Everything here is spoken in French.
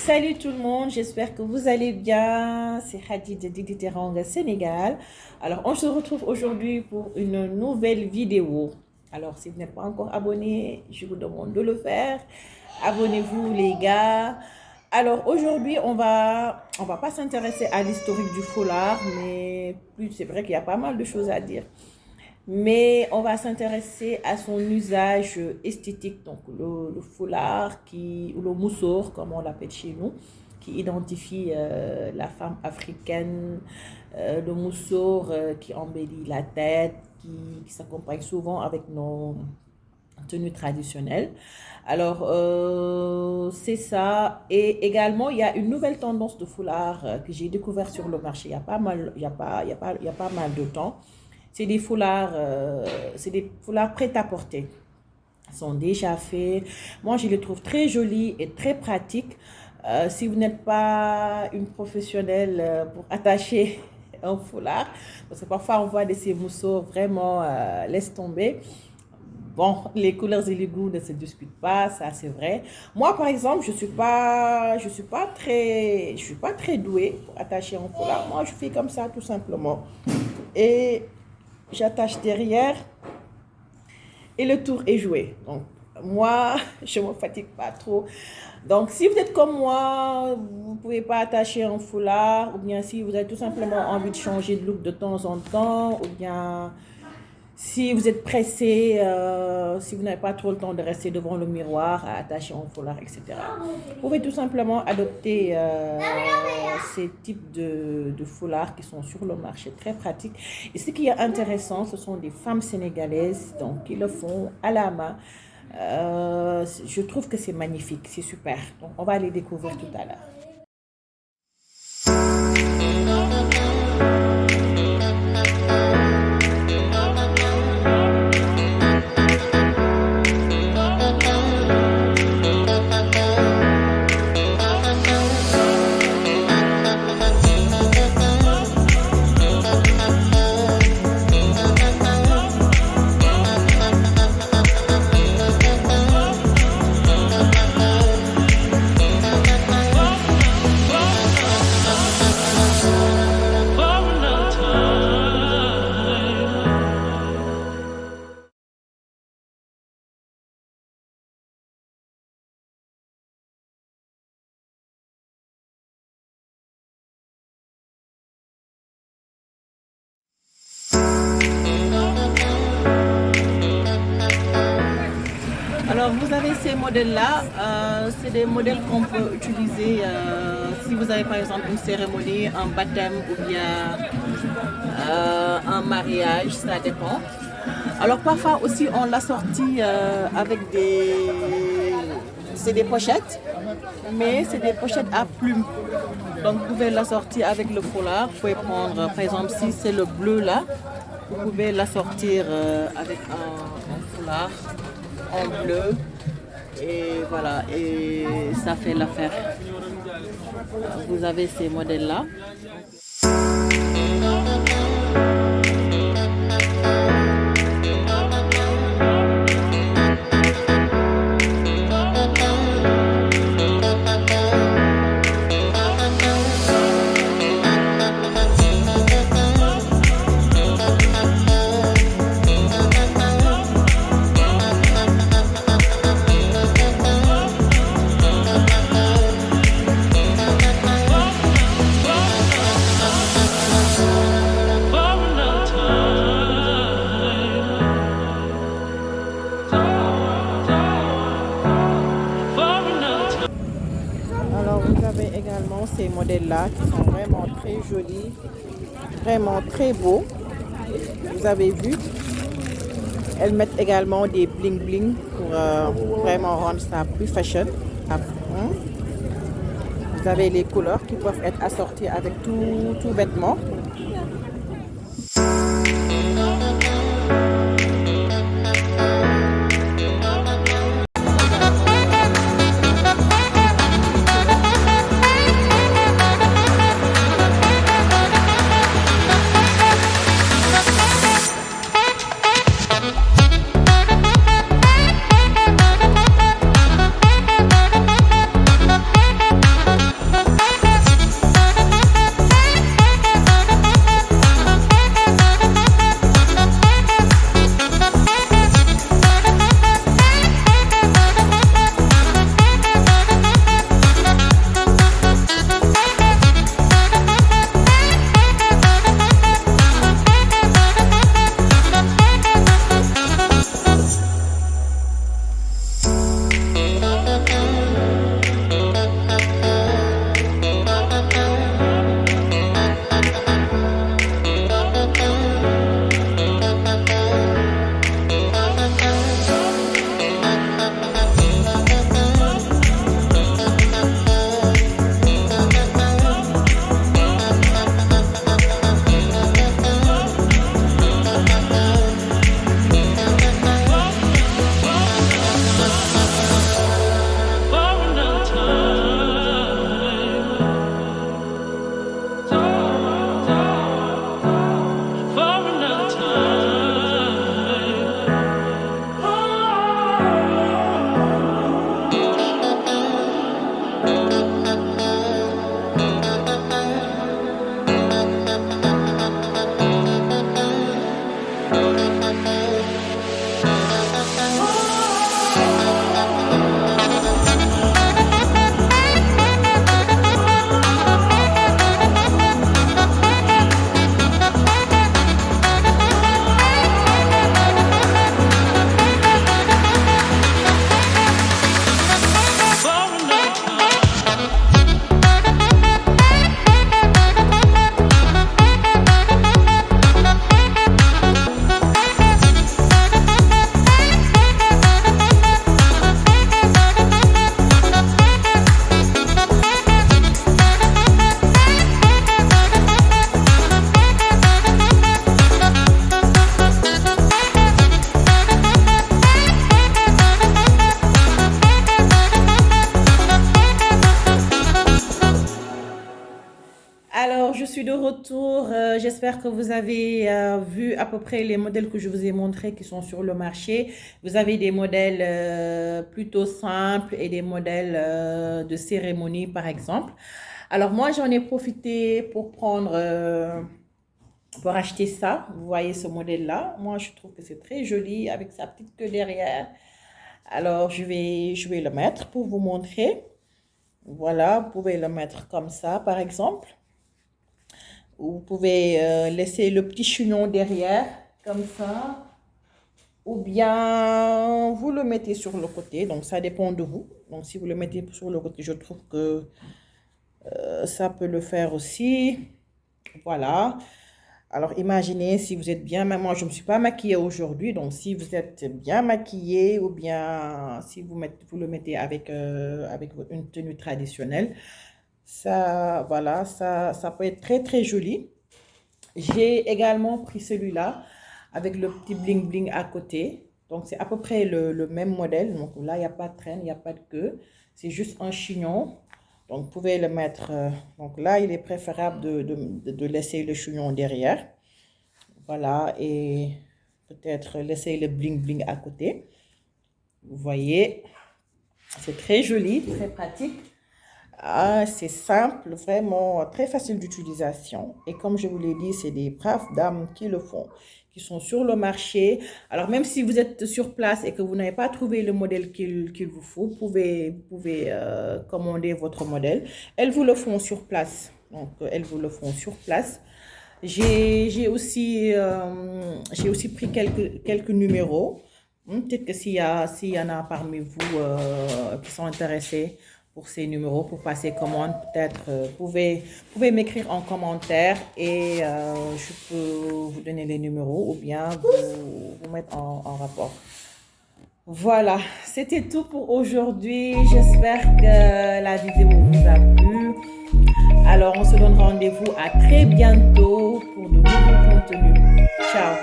Salut tout le monde, j'espère que vous allez bien. C'est Hadi de Didi Teranga Sénégal. Alors, on se retrouve aujourd'hui pour une nouvelle vidéo. Alors, si vous n'êtes pas encore abonné, je vous demande de le faire. Abonnez-vous les gars. Alors, aujourd'hui, on va pas s'intéresser à l'historique du foulard, mais plus c'est vrai qu'il y a pas mal de choses à dire. Mais on va s'intéresser à son usage esthétique, donc le foulard ou le moussour, comme on l'appelle chez nous, qui identifie la femme africaine, le moussour qui embellit la tête, qui s'accompagne souvent avec nos tenues traditionnelles. Alors, c'est ça. Et également, il y a une nouvelle tendance de foulard que j'ai découvert sur le marché il y a pas mal, il y a pas mal de temps. C'est des foulards prêts à porter. Ils sont déjà faits. Moi, je les trouve très jolis et très pratiques. Si vous n'êtes pas une professionnelle pour attacher un foulard, parce que parfois on voit de ces mousseaux vraiment laisse tomber. Bon, les couleurs et les goûts ne se discutent pas, ça c'est vrai. Moi, par exemple, je suis pas très douée pour attacher un foulard. Moi, je fais comme ça tout simplement. Et j'attache derrière et le tour est joué. Donc, moi, je ne me fatigue pas trop. Donc, si vous êtes comme moi, vous ne pouvez pas attacher un foulard, ou bien si vous avez tout simplement envie de changer de look de temps en temps, ou bien si vous êtes pressé, si vous n'avez pas trop le temps de rester devant le miroir, à attacher un foulard, etc. Vous pouvez tout simplement adopter ces types de foulards qui sont sur le marché, très pratiques. Et ce qui est intéressant, ce sont des femmes sénégalaises donc, qui le font à la main. Je trouve que c'est magnifique, c'est super. Donc, on va les découvrir tout à l'heure. Alors, vous avez ces modèles-là, c'est des modèles qu'on peut utiliser si vous avez par exemple une cérémonie, un baptême ou bien un mariage, ça dépend. Alors, parfois aussi, on l'assortit avec c'est des pochettes, mais c'est des pochettes à plumes. Donc, vous pouvez l'assortir avec le foulard. Vous pouvez prendre, par exemple, si c'est le bleu là, vous pouvez l'assortir avec un foulard en bleu et voilà, et ça fait l'affaire. Vous avez ces modèles là. Alors vous avez également ces modèles-là qui sont vraiment très jolis, vraiment très beaux. Vous avez vu, elles mettent également des bling bling pour vraiment rendre ça plus fashion. Vous avez les couleurs qui peuvent être assorties avec tout vêtement. Alors, je suis de retour. J'espère que vous avez vu à peu près les modèles que je vous ai montrés qui sont sur le marché. Vous avez des modèles plutôt simples et des modèles de cérémonie, par exemple. Alors, moi, j'en ai profité pour pour acheter ça. Vous voyez ce modèle-là. Moi, je trouve que c'est très joli avec sa petite queue derrière. Alors, je vais le mettre pour vous montrer. Voilà, vous pouvez le mettre comme ça, par exemple. Vous pouvez laisser le petit chignon derrière, comme ça. Ou bien vous le mettez sur le côté. Donc, ça dépend de vous. Donc, si vous le mettez sur le côté, je trouve que ça peut le faire aussi. Voilà. Alors, imaginez si vous êtes bien, moi je ne me suis pas maquillée aujourd'hui, donc si vous êtes bien maquillée ou bien si vous le mettez avec une tenue traditionnelle, ça, voilà, ça peut être très très joli. J'ai également pris celui-là avec le petit bling bling à côté. Donc, c'est à peu près le même modèle. Donc, là, il n'y a pas de traîne, il n'y a pas de queue. C'est juste un chignon. Donc, vous pouvez le mettre. Donc, là, il est préférable de laisser le chignon derrière. Voilà. Et peut-être laisser le bling bling à côté. Vous voyez, c'est très joli, très pratique. Ah, c'est simple, vraiment très facile d'utilisation. Et comme je vous l'ai dit, c'est des braves dames qui le font, qui sont sur le marché. Alors, même si vous êtes sur place et que vous n'avez pas trouvé le modèle qu'il vous faut, vous pouvez commander votre modèle. Elles vous le font sur place. Donc, elles vous le font sur place. J'ai aussi pris quelques numéros. Peut-être que s'il y en a parmi vous qui sont intéressés pour ces numéros, pour passer commande, peut-être pouvez m'écrire en commentaire et je peux vous donner les numéros ou bien vous mettre en rapport. Voilà, c'était tout pour aujourd'hui. J'espère que la vidéo vous a plu. Alors, on se donne rendez-vous à très bientôt pour de nouveaux contenus. Ciao!